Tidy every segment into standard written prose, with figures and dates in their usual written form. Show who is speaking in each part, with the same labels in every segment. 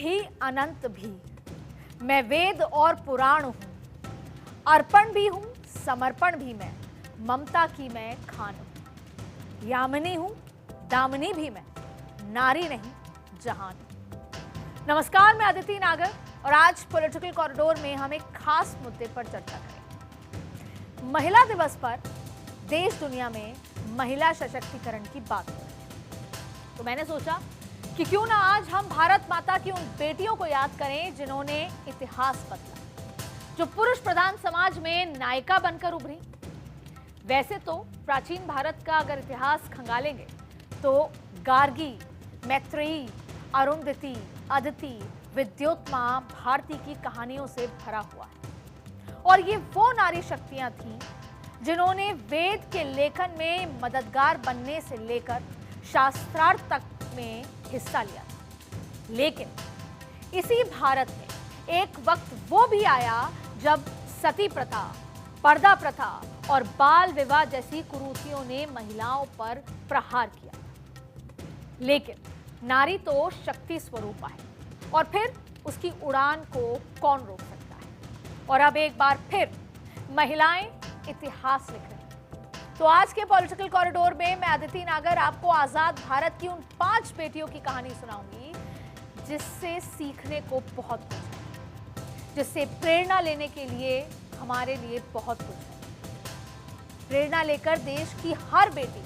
Speaker 1: भी अनंत भी, मैं वेद और पुराण हूं, अर्पण भी हूं, समर्पण भी मैं, ममता की मैं खान हूं, यामिनी हूं, दामिनी भी मैं, नारी नहीं जहान। नमस्कार, मैं अदिति नागर और आज पॉलिटिकल कॉरिडोर में हम एक खास मुद्दे पर चर्चा करेंगे। महिला दिवस पर देश दुनिया में महिला सशक्तिकरण की बात हो रही है, तो मैंने सोचा कि क्यों ना आज हम भारत माता की उन बेटियों को याद करें जिन्होंने इतिहास बदला, जो पुरुष प्रधान समाज में नायिका बनकर उभरी। वैसे तो प्राचीन भारत का अगर इतिहास खंगालेंगे तो गार्गी, मैत्रेयी, अरुंधति, अदिति, विद्योत्मा, भारती की कहानियों से भरा हुआ है। और ये वो नारी शक्तियां थीं जिन्होंने वेद के लेखन में मददगार बनने से लेकर शास्त्रार्थ तक में हिस्सा लिया था। लेकिन इसी भारत में एक वक्त वो भी आया जब सती प्रथा, पर्दा प्रथा और बाल विवाह जैसी कुरीतियों ने महिलाओं पर प्रहार किया। लेकिन नारी तो शक्ति स्वरूपा है और फिर उसकी उड़ान को कौन रोक सकता है। और अब एक बार फिर महिलाएं इतिहास लिख रही हैं। तो आज के पॉलिटिकल कॉरिडोर में मैं अदिति नागर आपको आजाद भारत की उन 5 बेटियों की कहानी सुनाऊंगी जिससे सीखने को बहुत कुछ है, जिससे प्रेरणा लेने के लिए हमारे लिए बहुत कुछ है। प्रेरणा लेकर देश की हर बेटी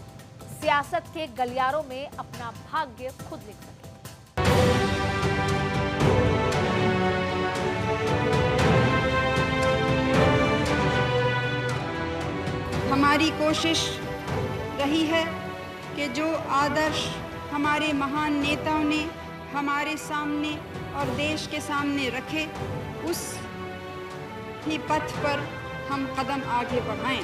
Speaker 1: सियासत के गलियारों में अपना भाग्य खुद लिख सके।
Speaker 2: हमारी कोशिश रही है कि जो आदर्श हमारे महान नेताओं ने हमारे सामने और देश के सामने रखे, उस ही पथ पर हम कदम आगे बढ़ाएं।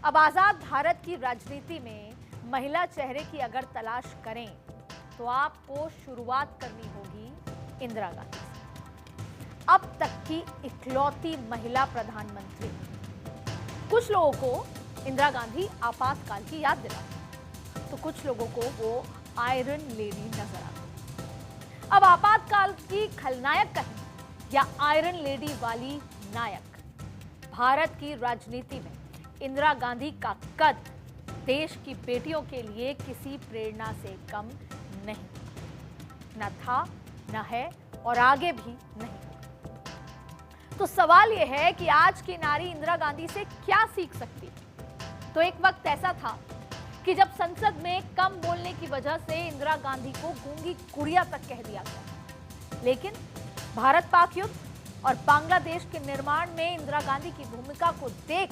Speaker 1: अब आजाद भारत की राजनीति में महिला चेहरे की अगर तलाश करें तो आपको शुरुआत करनी होगी इंदिरा गांधी से, अब तक की इकलौती महिला प्रधानमंत्री। कुछ लोगों को इंदिरा गांधी आपातकाल की याद दिलाती, तो कुछ लोगों को वो आयरन लेडी नजर आती। अब आपातकाल की खलनायक कहें या आयरन लेडी वाली नायक, भारत की राजनीति में इंदिरा गांधी का कद देश की बेटियों के लिए किसी प्रेरणा से कम नहीं, न था, न है और आगे भी नहीं। तो सवाल यह है कि आज की नारी इंदिरा गांधी से क्या सीख सकती है। तो एक वक्त ऐसा था कि जब संसद में कम बोलने की वजह से इंदिरा गांधी को गूंगी गुड़िया तक कह दिया गया। लेकिन भारत पाक युद्ध और बांग्लादेश के निर्माण में इंदिरा गांधी की भूमिका को देख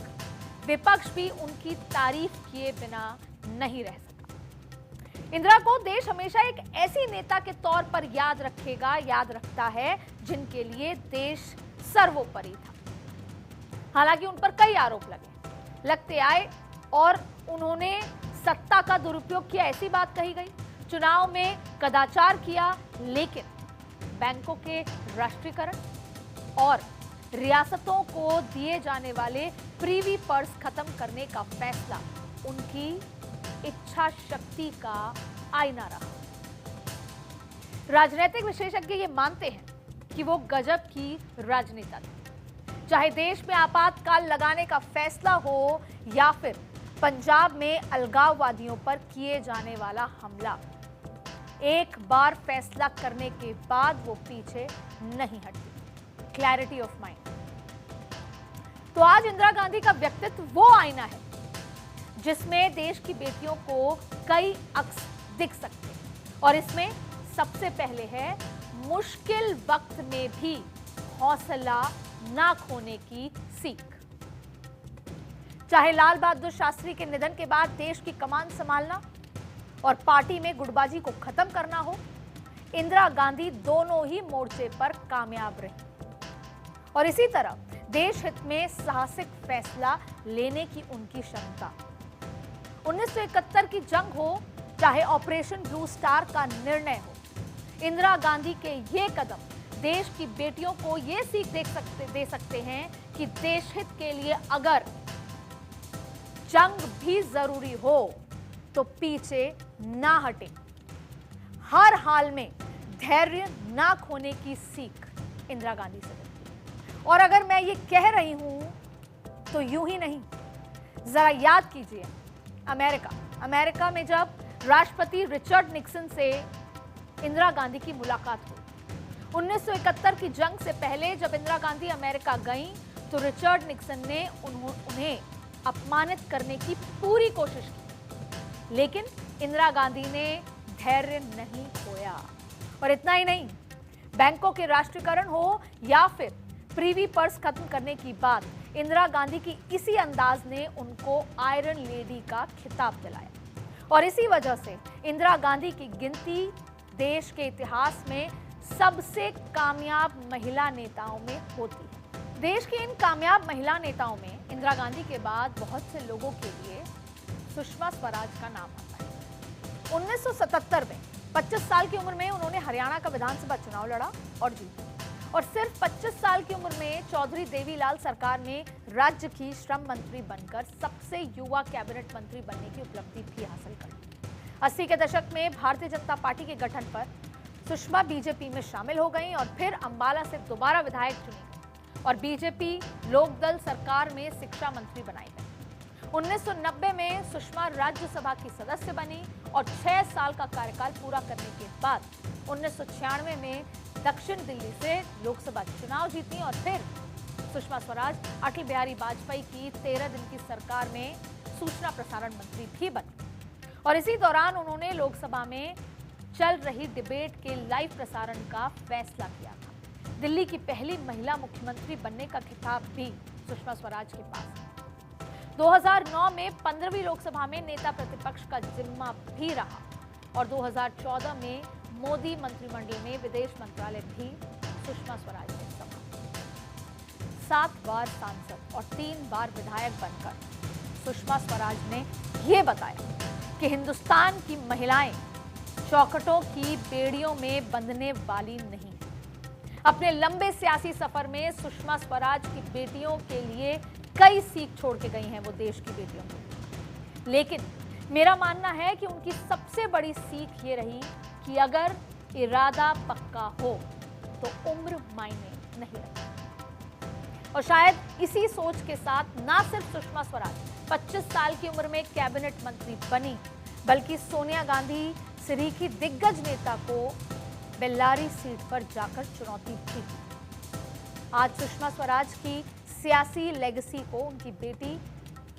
Speaker 1: विपक्ष भी उनकी तारीफ किए बिना नहीं रह सका। इंदिरा को देश हमेशा एक ऐसी नेता के तौर पर याद रखता है जिनके लिए देश सर्वोपरि था। हालांकि उन पर कई आरोप लगते आए और उन्होंने सत्ता का दुरुपयोग किया, ऐसी बात कही गई। चुनाव में कदाचार किया, लेकिन बैंकों के राष्ट्रीयकरण और रियासतों को दिए जाने वाले प्रीवी पर्स खत्म करने का फैसला उनकी इच्छा शक्ति का आईना रहा। राजनीतिक विशेषज्ञ ये मानते हैं कि वो गजब की राजनेता थे। चाहे देश में आपातकाल लगाने का फैसला हो या फिर पंजाब में अलगाववादियों पर किए जाने वाला हमला, एक बार फैसला करने के बाद वो पीछे नहीं हटती। Clarity of mind. तो आज इंदिरा गांधी का व्यक्तित्व वो आईना है जिसमें देश की बेटियों को कई अक्स दिख सकते हैं। और इसमें सबसे पहले है मुश्किल वक्त में भी हौसला ना खोने की सीख। चाहे लाल बहादुर शास्त्री के निधन के बाद देश की कमान संभालना और पार्टी में गुटबाजी को खत्म करना हो, इंदिरा गांधी दोनों ही मोर्चे पर कामयाब रही और इसी तरह देश हित में साहसिक फैसला लेने की उनकी क्षमता। 1971 की जंग हो चाहे ऑपरेशन ब्लू स्टार का निर्णय हो, इंदिरा गांधी के ये कदम देश की बेटियों को ये सीख दे सकते हैं कि देश हित के लिए अगर जंग भी जरूरी हो तो पीछे ना हटे, हर हाल में धैर्य ना खोने की सीख इंदिरा गांधी से मिलती है। और अगर मैं ये कह रही हूं तो यूं ही नहीं, जरा याद कीजिए अमेरिका में जब राष्ट्रपति रिचर्ड निक्सन से इंदिरा गांधी की मुलाकात हुई। 1971 की जंग से पहले जब इंदिरा गांधी अमेरिका गईं तो रिचर्ड निक्सन ने उन्हें अपमानित करने की पूरी कोशिश की, लेकिन इंदिरा गांधी ने धैर्य नहीं खोया। और इतना ही नहीं, बैंकों के राष्ट्रीयकरण हो या फिर प्रीवी पर्स खत्म करने की बात, इंदिरा गांधी की इसी अंदाज ने उनको आयरन लेडी का खिताब दिलाया। और इसी वजह से इंदिरा गांधी की गिनती देश के इतिहास में सबसे कामयाब महिला नेताओं में होती है। देश की इन कामयाब महिला नेताओं में इंदिरा गांधी के बाद बहुत से लोगों के लिए सुषमा स्वराज का नाम आता है। 1977 में 25 साल की उम्र में उन्होंने हरियाणा का विधानसभा चुनाव लड़ा और जीता। और सिर्फ 25 साल की उम्र में चौधरी देवीलाल सरकार में राज्य की श्रम मंत्री बनकर सबसे युवा कैबिनेट मंत्री बनने की उपलब्धि भी हासिल कर ली। 80 के दशक में भारतीय जनता पार्टी के गठन पर सुषमा बीजेपी में शामिल हो गईं और फिर अंबाला से दोबारा विधायक चुनी गईं और बीजेपी लोकदल सरकार में शिक्षा मंत्री बनाई गई। 1990 में सुषमा राज्यसभा की सदस्य बनी और 6 साल का कार्यकाल पूरा करने के बाद 1996 में दक्षिण दिल्ली से लोकसभा चुनाव जीती और फिर सुषमा स्वराज अटल बिहारी वाजपेयी की 13 दिन की सरकार में सूचना प्रसारण मंत्री भी बनी। और इसी दौरान उन्होंने लोकसभा में चल रही डिबेट के लाइव प्रसारण का फैसला किया था। दिल्ली की पहली महिला मुख्यमंत्री बनने का खिताब भी सुषमा स्वराज के पास है। 2009 में 15वीं लोकसभा में नेता प्रतिपक्ष का जिम्मा भी रहा और 2014 में मोदी मंत्रिमंडल में विदेश मंत्रालय भी सुषमा स्वराज ने संभाला। 7 बार सांसद और 3 बार विधायक बनकर सुषमा स्वराज ने यह बताया कि हिंदुस्तान की महिलाएं चौखटों की बेड़ियों में बंधने वाली नहीं है। अपने लंबे सियासी सफर में सुषमा स्वराज की बेटियों के लिए कई सीख छोड़ के गई हैं वो देश की बेटियों को। लेकिन मेरा मानना है कि उनकी सबसे बड़ी सीख ये रही कि अगर इरादा पक्का हो तो उम्र मायने नहीं रखती। और शायद इसी सोच के साथ ना सिर्फ सुषमा स्वराज 25 साल की उम्र में कैबिनेट मंत्री बनी, बल्कि सोनिया गांधी सरीखी दिग्गज नेता को बेल्लारी सीट पर जाकर चुनौती भी दी। आज सुषमा स्वराज की सियासी लेगेसी को उनकी बेटी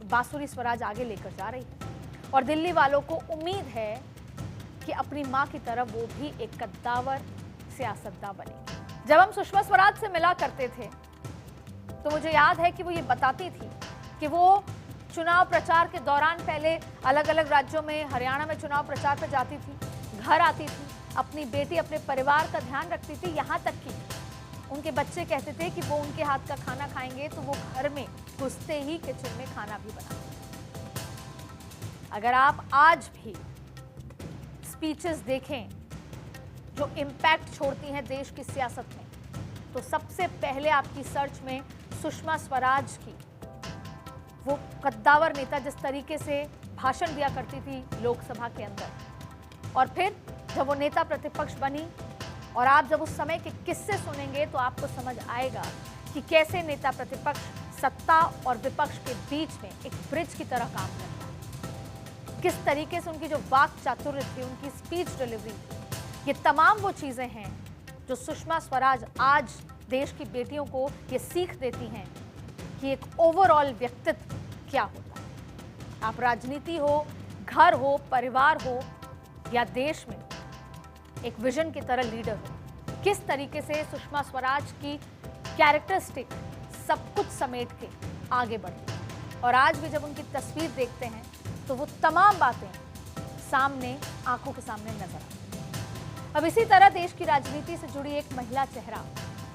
Speaker 1: बांसुरी स्वराज आगे लेकर जा रही है और दिल्ली वालों को उम्मीद है कि अपनी मां की तरह वो भी एक कद्दावर सियासतदान बनेगी। जब हम सुषमा स्वराज से मिला करते थे तो मुझे याद है कि वो ये बताती थी कि वो चुनाव प्रचार के दौरान पहले अलग अलग राज्यों में, हरियाणा में चुनाव प्रचार पर जाती थी, घर आती थी, अपनी बेटी अपने परिवार का ध्यान रखती थी। यहाँ तक कि उनके बच्चे कहते थे कि वो उनके हाथ का खाना खाएंगे तो वो घर में घुसते ही किचन में खाना भी बनाते। अगर आप आज भी स्पीचेस देखें जो इम्पैक्ट छोड़ती हैं देश की सियासत में, तो सबसे पहले आपकी सर्च में सुषमा स्वराज की वो कद्दावर नेता जिस तरीके से भाषण दिया करती थी लोकसभा के अंदर, और फिर जब वो नेता प्रतिपक्ष बनी और आप जब उस समय के किस्से सुनेंगे तो आपको समझ आएगा कि कैसे नेता प्रतिपक्ष सत्ता और विपक्ष के बीच में एक ब्रिज की तरह काम करता है। किस तरीके से उनकी जो वाक चातुर्य थी, उनकी स्पीच डिलीवरी, ये तमाम वो चीजें हैं जो सुषमा स्वराज आज देश की बेटियों को ये सीख देती हैं कि एक ओवरऑल व्यक्तित्व क्या होता है। आप राजनीति हो, घर हो, परिवार हो या देश में एक विजन की तरह लीडर हो, किस तरीके से सुषमा स्वराज की कैरेक्टरिस्टिक सब कुछ समेट के आगे बढ़ती है। और आज भी जब उनकी तस्वीर देखते हैं तो वो तमाम बातें सामने, आंखों के सामने नजर आती हैं। अब इसी तरह देश की राजनीति से जुड़ी एक महिला चेहरा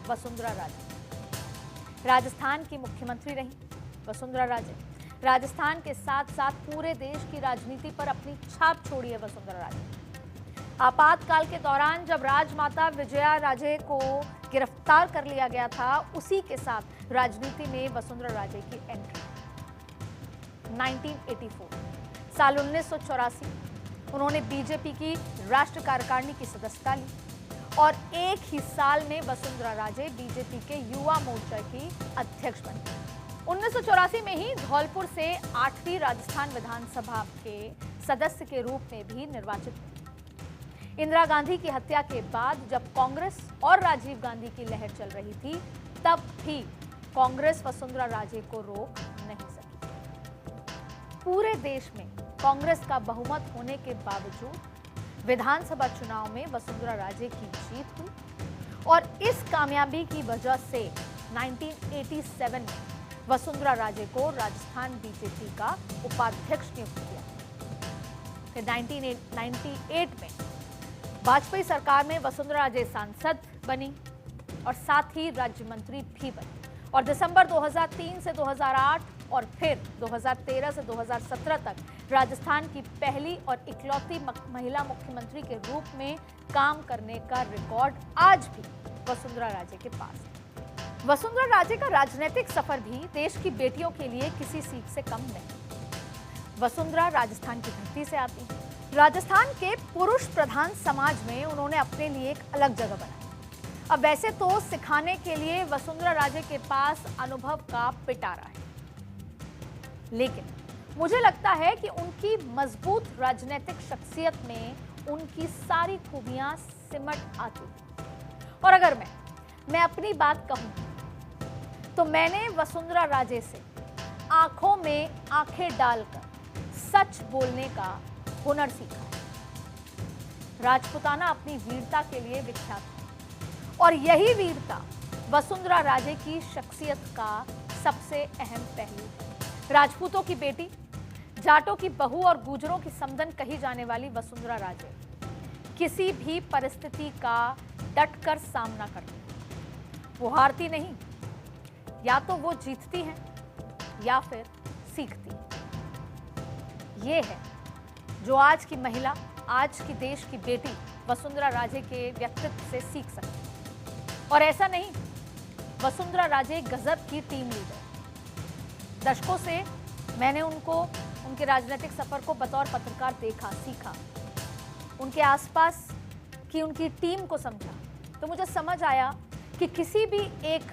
Speaker 1: वसुंधरा राजे। राजस्थान की मुख्यमंत्री रही वसुंधरा राजे। राजस्थान के साथ साथ पूरे देश की राजनीति पर अपनी छाप छोड़ी है वसुंधरा राजे। आपातकाल के दौरान जब राजमाता विजया राजे को गिरफ्तार कर लिया गया था, उसी के साथ राजनीति में वसुंधरा राजे की एंट्री। 1984 साल 1984 उन्होंने बीजेपी की राष्ट्रीय कार्यकारिणी की सदस्यता ली और एक ही साल में वसुंधरा राजे बीजेपी के युवा मोर्चा की अध्यक्ष बनी। 1984 में ही धौलपुर से 8वीं राजस्थान विधानसभा के सदस्य के रूप में भी निर्वाचित हुए। इंदिरा गांधी की हत्या के बाद जब कांग्रेस और राजीव गांधी की लहर चल रही थी, तब भी कांग्रेस वसुंधरा राजे को रोक नहीं सकी। पूरे देश में कांग्रेस का बहुमत होने के बावजूद विधानसभा चुनाव में वसुंधरा राजे की जीत हुई और इस कामयाबी की वजह से 1987 में वसुंधरा राजे को राजस्थान बीजेपी का उपाध्यक्ष नियुक्त किया। फिर 1998 में वाजपेयी सरकार में वसुंधरा राजे सांसद बनी और साथ ही राज्य मंत्री भी बनी और दिसंबर 2003 से 2008 और फिर 2013 से 2017 तक राजस्थान की पहली और इकलौती महिला मुख्यमंत्री के रूप में काम करने का रिकॉर्ड आज भी वसुंधरा राजे के पास है। वसुंधरा राजे का राजनीतिक सफर भी देश की बेटियों के लिए किसी सीख से कम नहीं। वसुंधरा राजस्थान की धरती से आती है। राजस्थान के पुरुष प्रधान समाज में उन्होंने अपने लिए एक अलग जगह बनाई। अब वैसे तो सिखाने के लिए वसुंधरा राजे के पास अनुभव का पिटारा है, लेकिन मुझे लगता है कि उनकी मजबूत राजनीतिक शख्सियत में उनकी सारी खूबियां सिमट आती हैं। और अगर मैं अपनी बात कहूं तो मैंने वसुंधरा राजे से आंखों में आंखें डालकर सच बोलने का हुनर सीखा है। राजपूताना अपनी वीरता के लिए विख्यात है और यही वीरता वसुंधरा राजे की शख्सियत का सबसे अहम पहलू है। राजपूतों की बेटी, जाटों की बहू और गुजरों की समधन कही जाने वाली वसुंधरा राजे किसी भी परिस्थिति का डटकर सामना करती है। वो हारती नहीं, या तो वो जीतती हैं या फिर सीखती हैं। ये है जो आज की महिला, आज की देश की बेटी वसुंधरा राजे के व्यक्तित्व से सीख सकती है। और ऐसा नहीं, वसुंधरा राजे गजब की टीम लीडर। दशकों से मैंने उनके राजनीतिक सफर को बतौर पत्रकार देखा, सीखा, उनके आसपास की उनकी टीम को समझा, तो मुझे समझ आया कि किसी भी एक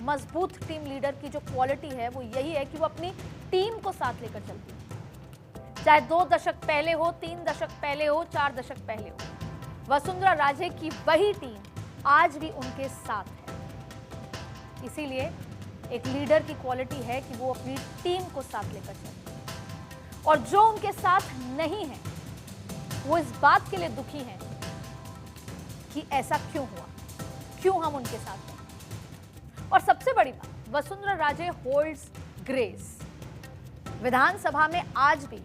Speaker 1: मजबूत टीम लीडर की जो क्वालिटी है वो यही है कि वो अपनी टीम को साथ लेकर चलती है। चाहे 2 दशक पहले हो, 3 दशक पहले हो, 4 दशक पहले हो, वसुंधरा राजे की वही टीम आज भी उनके साथ है। इसीलिए एक लीडर की क्वालिटी है कि वो अपनी टीम को साथ लेकर चले और जो उनके साथ नहीं है वो इस बात के लिए दुखी हैं कि ऐसा क्यों हुआ, क्यों हम उनके साथ हैं। और सबसे बड़ी बात, वसुंधरा राजे होल्ड्स ग्रेस। विधानसभा में आज भी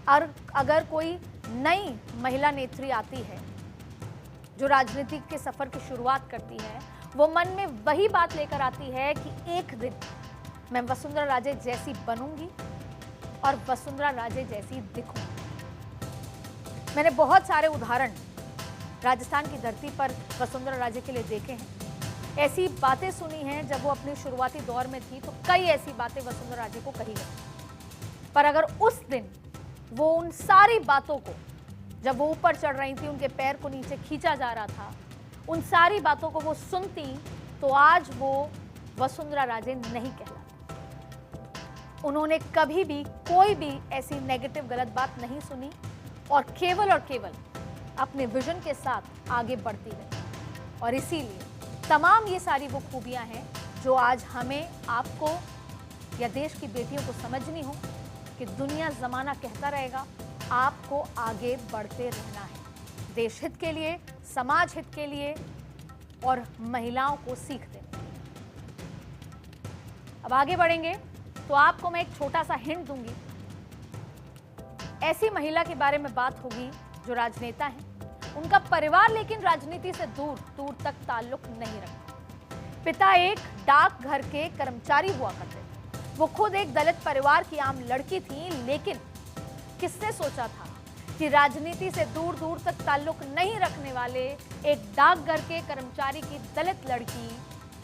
Speaker 1: अगर कोई नई महिला नेत्री आती है जो राजनीति के सफर की शुरुआत करती है, वो मन में वही बात लेकर आती है कि एक दिन मैं वसुंधरा राजे जैसी बनूंगी और वसुंधरा राजे जैसी दिखूंगी। मैंने बहुत सारे उदाहरण राजस्थान की धरती पर वसुंधरा राजे के लिए देखे हैं। ऐसी बातें सुनी हैं जब वो अपने शुरुआती दौर में थी, तो कई ऐसी बातें वसुंधरा राजे को कही गई। पर अगर उस दिन वो उन सारी बातों को, जब वो ऊपर चढ़ रही थी, उनके पैर को नीचे खींचा जा रहा था, उन सारी बातों को वो सुनती, तो आज वो वसुंधरा राजे नहीं कहलाती। उन्होंने कभी भी कोई भी ऐसी नेगेटिव गलत बात नहीं सुनी और केवल अपने विजन के साथ आगे बढ़ती रही। और इसीलिए तमाम ये सारी वो खूबियां हैं जो आज हमें, आपको या देश की बेटियों को समझनी हो कि दुनिया जमाना कहता रहेगा, आपको आगे बढ़ते रहना है, देश हित के लिए, समाज हित के लिए और महिलाओं को सीख देने। अब आगे बढ़ेंगे तो आपको मैं एक छोटा सा हिंट दूंगी। ऐसी महिला के बारे में बात होगी जो राजनेता हैं उनका परिवार लेकिन राजनीति से दूर दूर तक ताल्लुक नहीं रखता। पिता एक डाकघर के कर्मचारी हुआ करते थे। वो खुद एक दलित परिवार की आम लड़की थी, लेकिन किसने सोचा था कि राजनीति से दूर दूर तक ताल्लुक नहीं रखने वाले एक डाकघर के कर्मचारी की दलित लड़की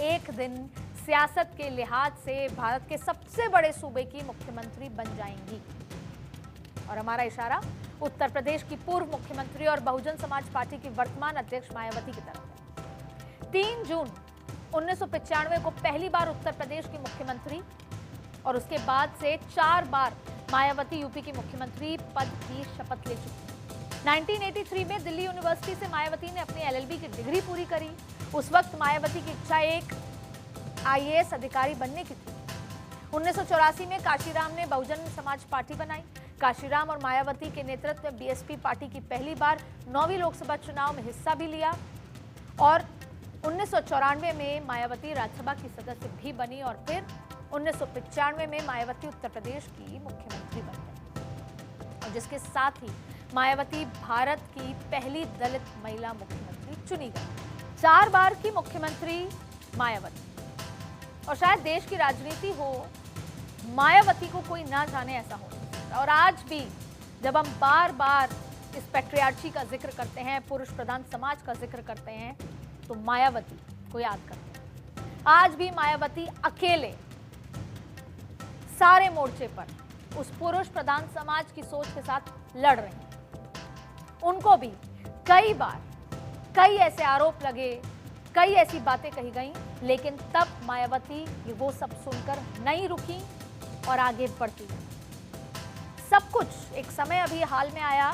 Speaker 1: एक दिन सियासत के लिहाज से भारत के सबसे बड़े सूबे की मुख्यमंत्री बन जाएंगी। और हमारा इशारा उत्तर प्रदेश की पूर्व मुख्यमंत्री और बहुजन समाज पार्टी की वर्तमान अध्यक्ष मायावती की तरफ है। 3 जून 1995 को पहली बार उत्तर प्रदेश की मुख्यमंत्री और उसके बाद से 4 बार मायावती यूपी की मुख्यमंत्री पद की शपथ ले चुकी। 1983 में दिल्ली यूनिवर्सिटी से मायावती ने अपनी LLB की डिग्री पूरी करी। उस वक्त मायावती की इच्छा एक IAS अधिकारी बनने की थी। 1984 में काशीराम ने बहुजन समाज पार्टी बनाई। काशीराम और मायावती के नेतृत्व में BSP पार्टी की पहली बार 9वीं लोकसभा चुनाव में हिस्सा भी लिया और 1994 में मायावती राज्यसभा की सदस्य भी बनी और फिर 1995 में मायावती उत्तर प्रदेश की मुख्यमंत्री बन गई और जिसके साथ ही मायावती भारत की पहली दलित महिला मुख्यमंत्री चुनी गई। 4 बार की मुख्यमंत्री मायावती, और शायद देश की राजनीति हो मायावती को कोई ना जाने ऐसा हो। और आज भी जब हम बार बार इस पैट्रियार्ची का जिक्र करते हैं, पुरुष प्रधान समाज का जिक्र करते हैं, तो मायावती को याद करते हैं। आज भी मायावती अकेले सारे मोर्चे पर उस पुरुष प्रधान समाज की सोच के साथ लड़ रहे हैं। उनको भी कई बार कई ऐसे आरोप लगे, कई ऐसी बातें कही गई, लेकिन तब मायावती वो सब सुनकर नहीं रुकी और आगे बढ़ती गई। सब कुछ एक समय अभी हाल में आया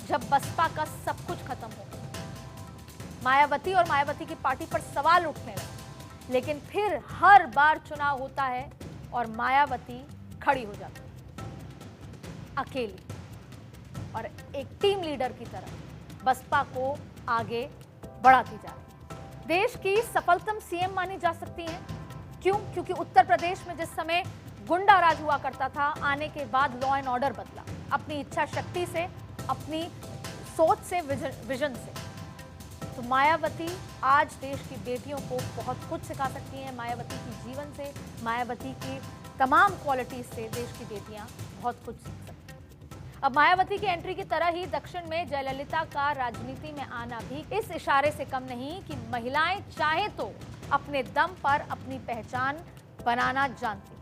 Speaker 1: जब बसपा का सब कुछ खत्म हो गया। मायावती और मायावती की पार्टी पर सवाल उठने लगे, लेकिन फिर हर बार चुनाव होता है और मायावती खड़ी हो जाती है अकेली और एक टीम लीडर की तरह बसपा को आगे बढ़ाती जा रही है। देश की सफलतम CM मानी जा सकती हैं। क्यों? क्योंकि उत्तर प्रदेश में जिस समय गुंडा राज हुआ करता था, आने के बाद लॉ एंड ऑर्डर बदला, अपनी इच्छा शक्ति से, अपनी सोच से, विजन से। तो मायावती आज देश की बेटियों को बहुत कुछ सिखा सकती हैं। मायावती की जीवन से, मायावती की तमाम क्वालिटीज से देश की बेटियां बहुत कुछ सीख सकती हैं। अब मायावती की एंट्री की तरह ही दक्षिण में जयललिता का राजनीति में आना भी इस इशारे से कम नहीं कि महिलाएं चाहे तो अपने दम पर अपनी पहचान बनाना जानती।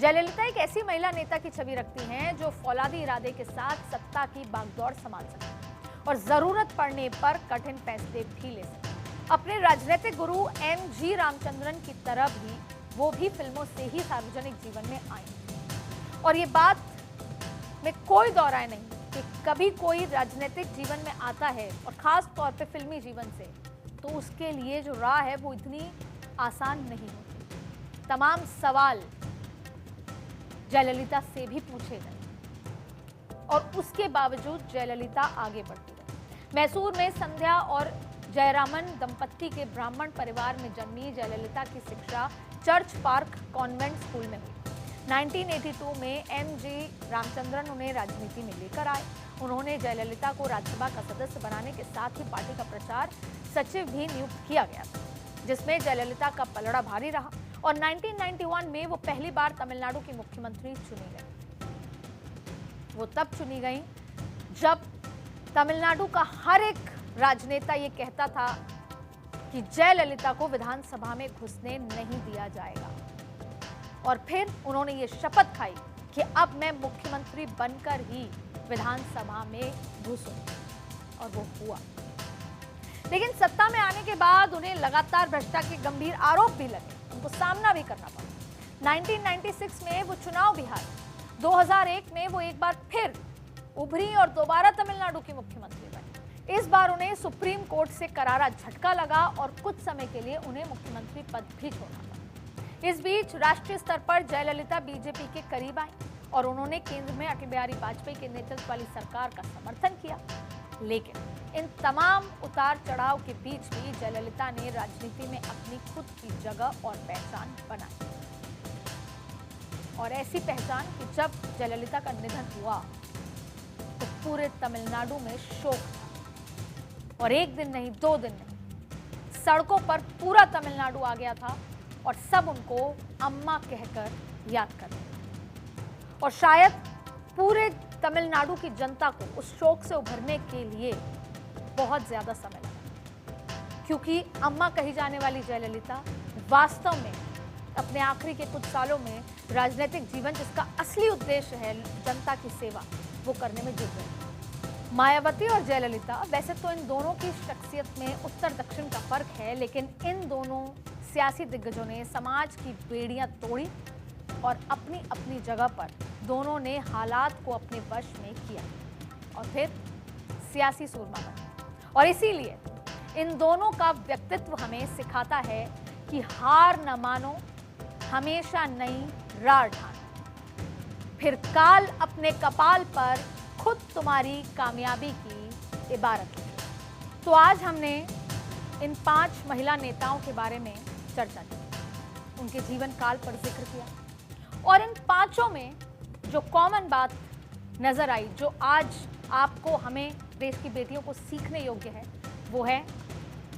Speaker 1: जयललिता एक ऐसी महिला नेता की छवि रखती हैं जो फौलादी इरादे के साथ सत्ता की बागडोर संभाल सकती और जरूरत पड़ने पर कठिन फैसले भी ले सकती। अपने राजनीतिक गुरु MG रामचंद्रन की तरह भी वो भी फिल्मों से ही सार्वजनिक जीवन में आई और ये बात में कोई दो राय नहीं कि कभी कोई राजनीतिक जीवन में आता है और खास तौर पे फिल्मी जीवन से, तो उसके लिए जो राह है वो इतनी आसान नहीं होती। तमाम सवाल जयललिता से भी पूछे गए और उसके बावजूद जयललिता आगे बढ़ती रही। मैसूर में संध्या और जयरामन दंपत्ति के ब्राह्मण परिवार में जन्मी जयललिता की शिक्षा चर्च पार्क कॉन्वेंट स्कूल में हुई। 1982 में MG रामचंद्रन उन्हें राजनीति में लेकर आए। उन्होंने जयललिता को राज्यसभा का सदस्य बनाने के साथ ही पार्टी का प्रचार सचिव भी नियुक्त किया गया था, जिसमें जयललिता का पलड़ा भारी रहा और 1991 में वो पहली बार तमिलनाडु की मुख्यमंत्री चुनी गई। वो तब चुनी गई जब तमिलनाडु का हर एक राजनेता ये कहता था कि जयललिता को विधानसभा में घुसने नहीं दिया जाएगा और फिर उन्होंने ये शपथ खाई कि अब मैं मुख्यमंत्री बनकर ही विधानसभा में घुसूं और वो हुआ। लेकिन सत्ता में आने के बाद उन्हें लगातार भ्रष्टाचार के गंभीर आरोप भी लगे, उनको सामना भी करना पड़ा। 1996 में वो चुनाव भी हारे। 2001 में वो एक बार फिर उभरी और दोबारा तमिलनाडु की मुख्यमंत्री बनी। इस बार उन्हें सुप्रीम कोर्ट से करारा झटका लगा और कुछ समय के लिए उन्हें मुख्यमंत्री पद भी छोड़ना पड़ा। इस बीच राष्ट्रीय स्तर पर जयललिता बीजेपी के करीब आई और उन्होंने केंद्र में अटल बिहारी वाजपेयी के नेतृत्व वाली सरकार का समर्थन किया। लेकिन इन तमाम उतार चढ़ाव के बीच भी जयललिता ने राजनीति में अपनी खुद की जगह और पहचान बनाई, और ऐसी पहचान कि जब जयललिता का निधन हुआ तो पूरे तमिलनाडु में शोक था और एक दिन नहीं, 2 दिन नहीं, सड़कों पर पूरा तमिलनाडु आ गया था और सब उनको अम्मा कहकर याद कर रहे थे। और शायद पूरे तमिलनाडु की जनता को उस शोक से उभरने के लिए बहुत ज्यादा समय लगा, क्योंकि अम्मा कही जाने वाली जयललिता वास्तव में अपने आखिरी के कुछ सालों में राजनीतिक जीवन, जिसका असली उद्देश्य है जनता की सेवा, वो करने में जुट गई। मायावती और जयललिता, वैसे तो इन दोनों की शख्सियत में उत्तर दक्षिण का फर्क है, लेकिन इन दोनों सियासी दिग्गजों ने समाज की बेड़ियां तोड़ी और अपनी अपनी जगह पर दोनों ने हालात को अपने वश में किया और फिर सियासी सूरमा बने। और इसीलिए इन दोनों का व्यक्तित्व हमें सिखाता है कि हार न मानो, हमेशा नई राह ढालो, फिर काल अपने कपाल पर खुद तुम्हारी कामयाबी की इबारत लिखी। तो आज हमने इन 5 महिला नेताओं के बारे में चर्चा की, उनके जीवन काल पर जिक्र किया और इन 5 में जो कॉमन बात नजर आई, जो आज आपको, हमें, देश की बेटियों को सीखने योग्य है, वो है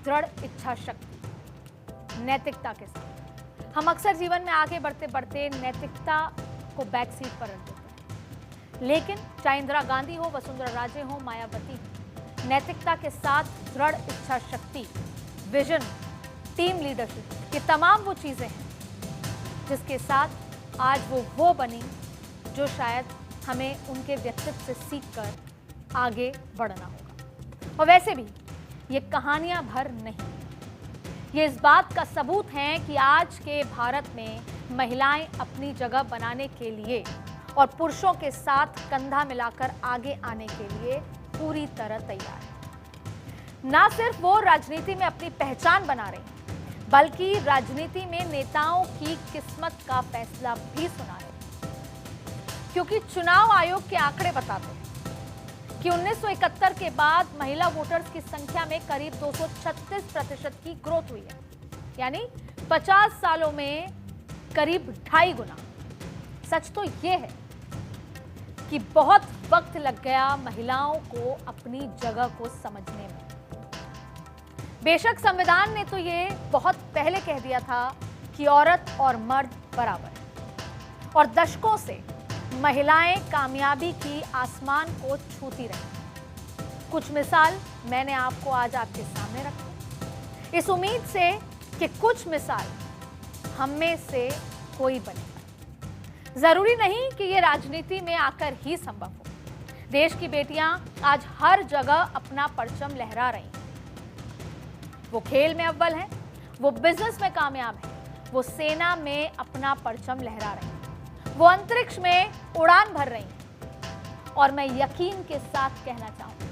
Speaker 1: दृढ़ इच्छा शक्ति, नैतिकता के साथ। हम अक्सर जीवन में आगे बढ़ते बढ़ते नैतिकता को बैक सीट पर रख देते हैं, लेकिन चाहे इंदिरा गांधी हो, वसुंधरा राजे हो, मायावती हो, नैतिकता के साथ दृढ़ इच्छा शक्ति, विजन, टीम लीडरशिप, ये तमाम वो चीजें हैं जिसके साथ आज वो बनी जो शायद हमें उनके व्यक्तित्व से सीखकर आगे बढ़ना होगा। और वैसे भी ये कहानियां भर नहीं, ये इस बात का सबूत हैं कि आज के भारत में महिलाएं अपनी जगह बनाने के लिए और पुरुषों के साथ कंधा मिलाकर आगे आने के लिए पूरी तरह तैयार हैं। ना सिर्फ वो राजनीति में अपनी पहचान बना रही, बल्कि राजनीति में नेताओं की किस्मत का फैसला भी सुना रहे, क्योंकि चुनाव आयोग के आंकड़े बताते हैं कि 1971 के बाद महिला वोटर्स की संख्या में करीब 236% की ग्रोथ हुई है, यानी 50 सालों में करीब 2.5 गुना। सच तो ये है कि बहुत वक्त लग गया महिलाओं को अपनी जगह को समझने में। बेशक संविधान ने तो ये बहुत पहले कह दिया था कि औरत और मर्द बराबर है, और दशकों से महिलाएं कामयाबी की आसमान को छूती रही। कुछ मिसाल मैंने आपको आज आपके सामने रखी, इस उम्मीद से कि कुछ मिसाल हम में से कोई बनेगा। जरूरी नहीं कि ये राजनीति में आकर ही संभव हो। देश की बेटियां आज हर जगह अपना परचम लहरा रही हैं। वो खेल में अव्वल हैं, वो बिजनेस में कामयाब हैं, वो सेना में अपना परचम लहरा रही हैं, वो अंतरिक्ष में उड़ान भर रही हैं। और मैं यकीन के साथ कहना चाहूंगी,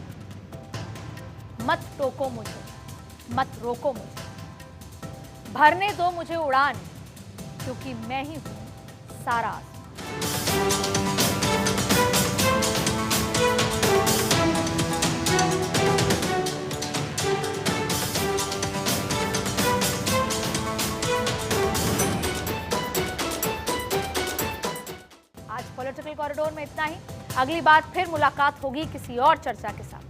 Speaker 1: मत टोको मुझे, मत रोको मुझे, भरने दो मुझे उड़ान, क्योंकि मैं ही हूं सारा आसमान। पॉलिटिकल कॉरिडोर में इतना ही। अगली बार फिर मुलाकात होगी किसी और चर्चा के साथ।